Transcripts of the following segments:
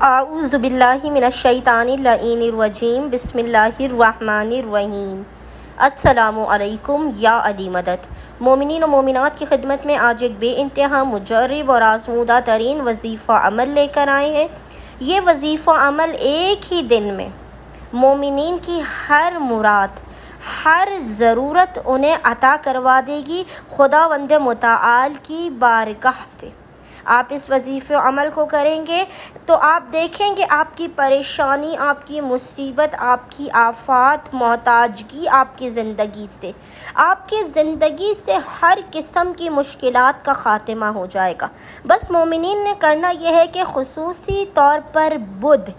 आऊज़ु बिल्लाहि मिनश्शैतानिर्रजीम बिस्मिल्लाहिर्रहमानिर्रहीम। अस्सलामु अलैकुम या अली मदद। मोमिनीन और मोमिनात की खिदमत में आज एक बेइंतहा मुजर्रब और आज़मूदा तरीन वजीफ़ा अमल लेकर आए हैं। ये वजीफ़ा अमल एक ही दिन में मोमिनीन की हर मुराद, हर ज़रूरत उन्हें अता करवा देगी खुदावंद मुताआल की बारगाह से। आप इस वजीफ़े अमल को करेंगे तो आप देखेंगे आपकी परेशानी, आपकी मुसीबत, आपकी आफात, मोहताजगी आपकी ज़िंदगी से हर किस्म की मुश्किलात का ख़ात्मा हो जाएगा। बस मोमिनीन ने करना यह है कि खुसूसी तौर पर बुध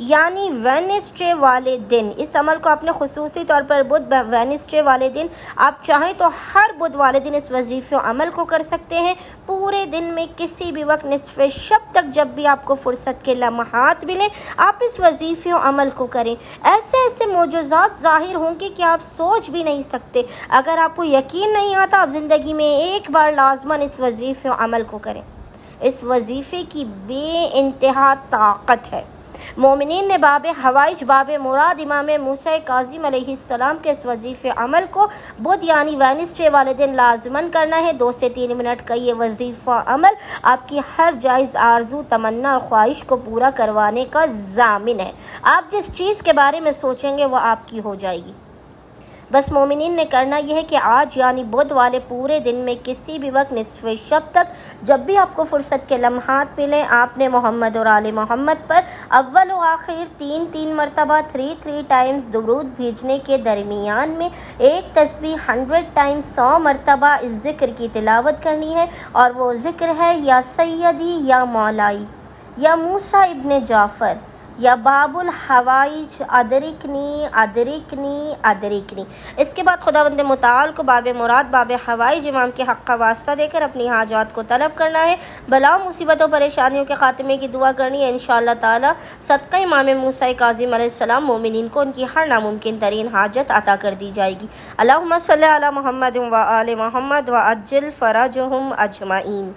यानी वेडनेसडे वाले दिन, इस अमल को आपने खुसूसी तौर पर बुध वेडनेसडे वाले दिन, आप चाहें तो हर बुध वाले दिन इस वजीफ़े अमल को कर सकते हैं। पूरे दिन में किसी भी वक्त निस्फ़े शब तक जब भी आपको फ़ुर्सत के लम्हात मिले आप इस वजीफ़े अमल को करें। ऐसे ऐसे मोजज़ात ज़ाहिर होंगे कि आप सोच भी नहीं सकते। अगर आपको यकीन नहीं आता, आप ज़िंदगी में एक बार लाज़मन इस वजीफ़े अमल को करें। इस वजीफ़े की बेइंतहा ताकत है। मोमिनीन ने बाब हवाइज, बाब मुराद इमाम मूसा काज़िम अलैहिस्सलाम के इस वजीफ़े अमल को बुध यानी वेडनेसडे वाले दिन लाजमन करना है। 2 से 3 मिनट का ये वजीफ़ा अमल आपकी हर जायज़ आरजू, तमन्ना और ख्वाहिश को पूरा करवाने का ज़ामिन है। आप जिस चीज़ के बारे में सोचेंगे वह आपकी हो जाएगी। बस मोमिनीन ने करना यह है कि आज यानी बुध वाले पूरे दिन में किसी भी वक्त निस्फ़े शब तक जब भी आपको फ़ुर्सत के लम्हात मिले, आपने मोहम्मद और आले मोहम्मद पर अव्वल व आखिर 3 मरतबा 3 टाइम्स दुरूद भेजने के दरमियान में एक तस्बीह 100 टाइम्स 100 मरतबा इस ज़िक्र की तिलावत करनी है। और वो ज़िक्र है या सैयदी या मौलाई या मूसा इब्न जाफ़र या बाबुल हवाइज अदरिकनी अदरिकनी अदरिकनी। इसके बाद खुदावंद मुताल को बाब मुराद, बाब हवाइज इमाम के हक़ का वास्ता देकर अपनी हाजात को तलब करना है। बला मुसीबतों परेशानियों के ख़ात्मे की दुआ करनी है। इंशाअल्लाह ताला सदक़ा इमाम मूसा काज़िम अलैहिस्सलाम मोमिनीन को उनकी हर नामुमकिन तरीन हाजत अता कर दी जाएगी। अल्लाहुम्मा सल्ली अला मुहम्मद व आले मुहम्मद व अज्जिल फ़रजहुम अजमाइन।